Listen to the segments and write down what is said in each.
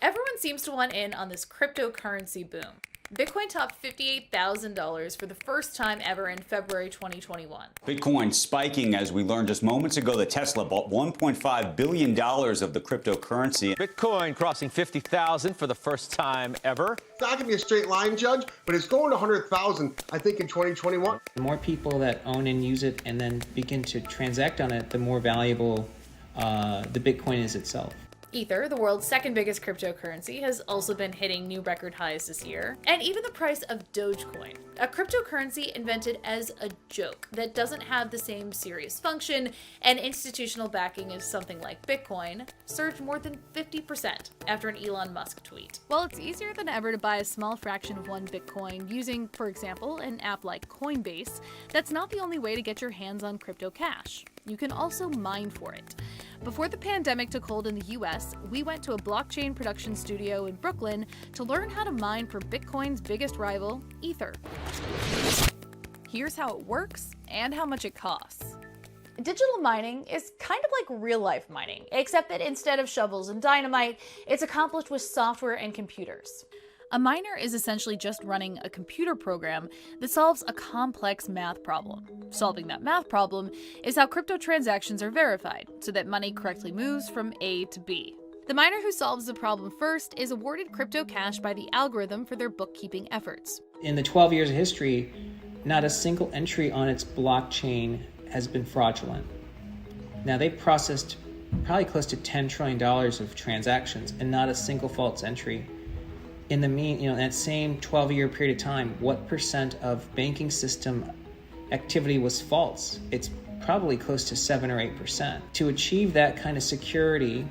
Everyone seems to want in on this cryptocurrency boom. Bitcoin topped $58,000 for the first time ever in February 2021. Bitcoin spiking as we learned just moments ago that Tesla bought $1.5 billion of the cryptocurrency. Bitcoin crossing 50,000 for the first time ever. It's not going to be a straight line, Judge, but it's going to 100,000, I think, in 2021. The more people that own and use it and then begin to transact on it, the more valuable the Bitcoin is itself. Ether, the world's second biggest cryptocurrency, has also been hitting new record highs this year. And even the price of Dogecoin, a cryptocurrency invented as a joke that doesn't have the same serious function and institutional backing as something like Bitcoin, surged more than 50% after an Elon Musk tweet. While it's easier than ever to buy a small fraction of one Bitcoin using, for example, an app like Coinbase, that's not the only way to get your hands on crypto cash. You can also mine for it. Before the pandemic took hold in the US, we went to a blockchain production studio in Brooklyn to learn how to mine for Bitcoin's biggest rival, Ether. Here's how it works and how much it costs. Digital mining is kind of like real-life mining, except that instead of shovels and dynamite, it's accomplished with software and computers. A miner is essentially just running a computer program that solves a complex math problem. Solving that math problem is how crypto transactions are verified, so that money correctly moves from A to B. The miner who solves the problem first is awarded crypto cash by the algorithm for their bookkeeping efforts. In the 12 years of history, not a single entry on its blockchain has been fraudulent. Now, they've processed probably close to $10 trillion of transactions and not a single false entry. In that same 12-year period of time, what percent of banking system activity was false? It's probably close to 7 or 8%. To achieve that kind of security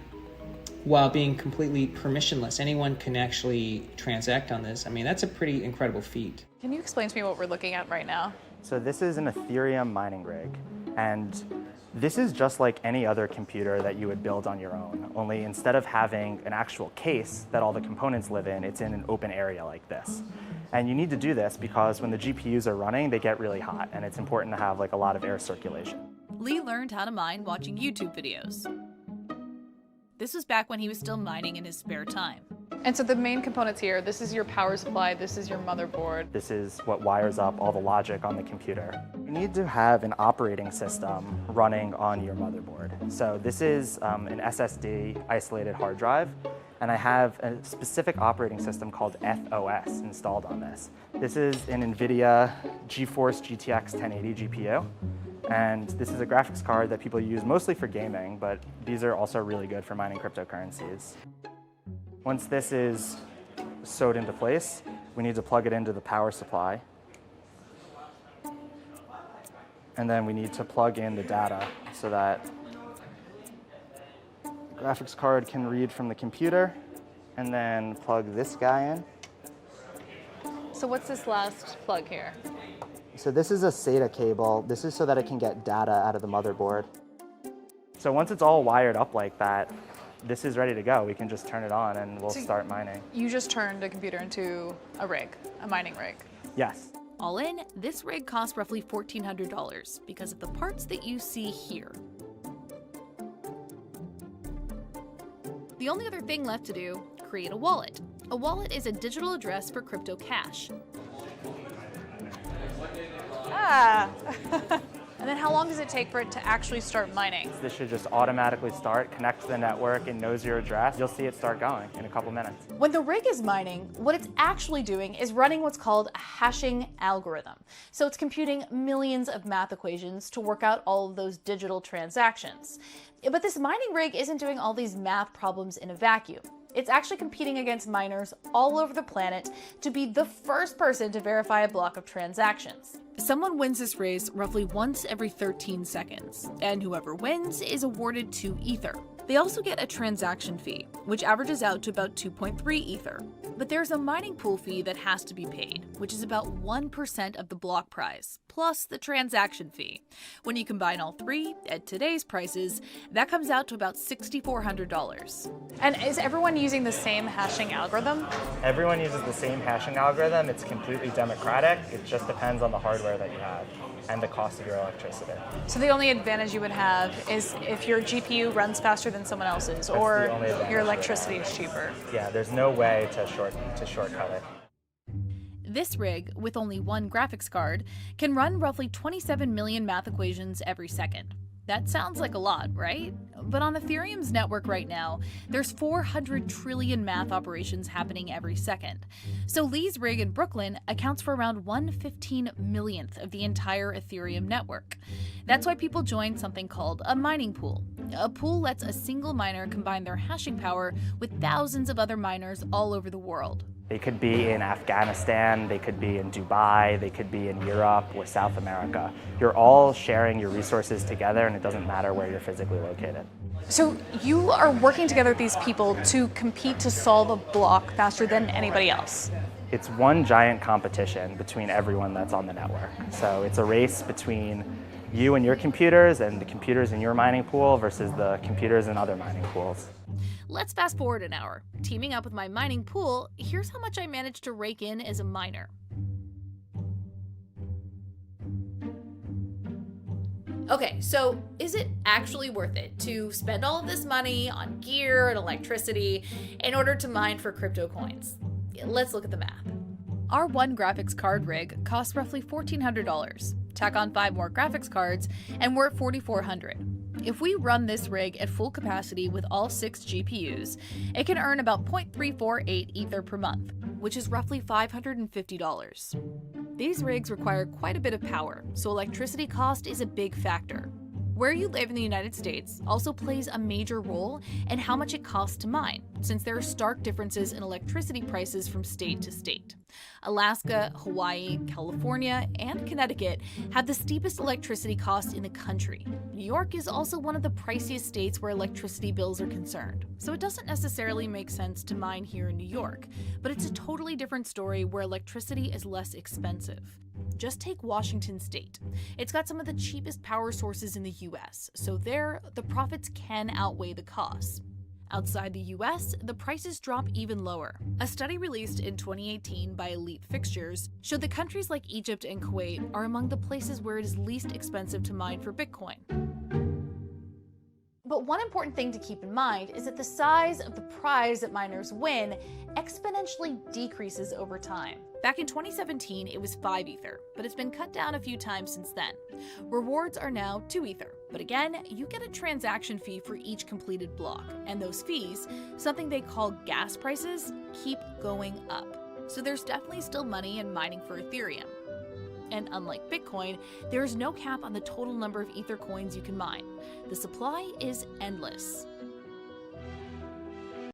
while being completely permissionless, anyone can actually transact on this. I mean, that's a pretty incredible feat. Can you explain to me what we're looking at right now? So this is an Ethereum mining rig, and this is just like any other computer that you would build on your own, only instead of having an actual case that all the components live in, it's in an open area like this. And you need to do this because when the GPUs are running, they get really hot, and it's important to have like a lot of air circulation. Lee learned how to mine watching YouTube videos. This was back when he was still mining in his spare time. And so the main components here, this is your power supply, this is your motherboard. This is what wires up all the logic on the computer. You need to have an operating system running on your motherboard. So this is an SSD isolated hard drive, and I have a specific operating system called FOS installed on this. This is an NVIDIA GeForce GTX 1080 GPU. And this is a graphics card that people use mostly for gaming, but these are also really good for mining cryptocurrencies. Once this is sewed into place, we need to plug it into the power supply. And then we need to plug in the data so that the graphics card can read from the computer, and then plug this guy in. So what's this last plug here? So this is a SATA cable. This is so that it can get data out of the motherboard. So once it's all wired up like that, this is ready to go. We can just turn it on and we'll start mining. You just turned a computer into a rig, a mining rig. Yes. All in, this rig costs roughly $1,400 because of the parts that you see here. The only other thing left to do, create a wallet. A wallet is a digital address for crypto cash. Ah! And then how long does it take for it to actually start mining? This should just automatically start, connect to the network, and knows your address. You'll see it start going in a couple minutes. When the rig is mining, what it's actually doing is running what's called a hashing algorithm. So it's computing millions of math equations to work out all of those digital transactions. But this mining rig isn't doing all these math problems in a vacuum. It's actually competing against miners all over the planet to be the first person to verify a block of transactions. Someone wins this race roughly once every 13 seconds, and whoever wins is awarded 2 Ether. They also get a transaction fee, which averages out to about 2.3 Ether. But there's a mining pool fee that has to be paid. which is about 1% of the block price, plus the transaction fee. When you combine all three, at today's prices, that comes out to about $6,400. And is everyone using the same hashing algorithm? Everyone uses the same hashing algorithm. It's completely democratic. It just depends on the hardware that you have and the cost of your electricity. So the only advantage you would have is if your GPU runs faster than someone else's, the or only advantage your you would electricity is cheaper. Yeah, there's no way to shortcut it. This rig, with only one graphics card, can run roughly 27 million math equations every second. That sounds like a lot, right? But on Ethereum's network right now, there's 400 trillion math operations happening every second. So Lee's rig in Brooklyn accounts for around 1/15 millionth of the entire Ethereum network. That's why people join something called a mining pool. A pool lets a single miner combine their hashing power with thousands of other miners all over the world. They could be in Afghanistan, they could be in Dubai, they could be in Europe or South America. You're all sharing your resources together, and it doesn't matter where you're physically located. So you are working together with these people to compete to solve a block faster than anybody else. It's one giant competition between everyone that's on the network. So it's a race between you and your computers and the computers in your mining pool versus the computers in other mining pools. Let's fast forward an hour. Teaming up with my mining pool, here's how much I managed to rake in as a miner. Okay, so is it actually worth it to spend all of this money on gear and electricity in order to mine for crypto coins? Let's look at the math. Our one graphics card rig costs roughly $1,400. Tack on 5 more graphics cards, and we're at $4,400. If we run this rig at full capacity with all 6 GPUs, it can earn about 0.348 Ether per month, which is roughly $550. These rigs require quite a bit of power, so electricity cost is a big factor. Where you live in the United States also plays a major role in how much it costs to mine, since there are stark differences in electricity prices from state to state. Alaska, Hawaii, California, and Connecticut have the steepest electricity costs in the country. New York is also one of the priciest states where electricity bills are concerned, so it doesn't necessarily make sense to mine here in New York, but it's a totally different story where electricity is less expensive. Just take Washington State. It's got some of the cheapest power sources in the US, so there, the profits can outweigh the costs. Outside the US, the prices drop even lower. A study released in 2018 by Elite Fixtures showed that countries like Egypt and Kuwait are among the places where it is least expensive to mine for Bitcoin. But one important thing to keep in mind is that the size of the prize that miners win exponentially decreases over time. Back in 2017, it was 5 Ether, but it's been cut down a few times since then. Rewards are now 2 Ether, but again, you get a transaction fee for each completed block, and those fees, something they call gas prices, keep going up. So there's definitely still money in mining for Ethereum. And unlike Bitcoin, there is no cap on the total number of Ether coins you can mine. The supply is endless.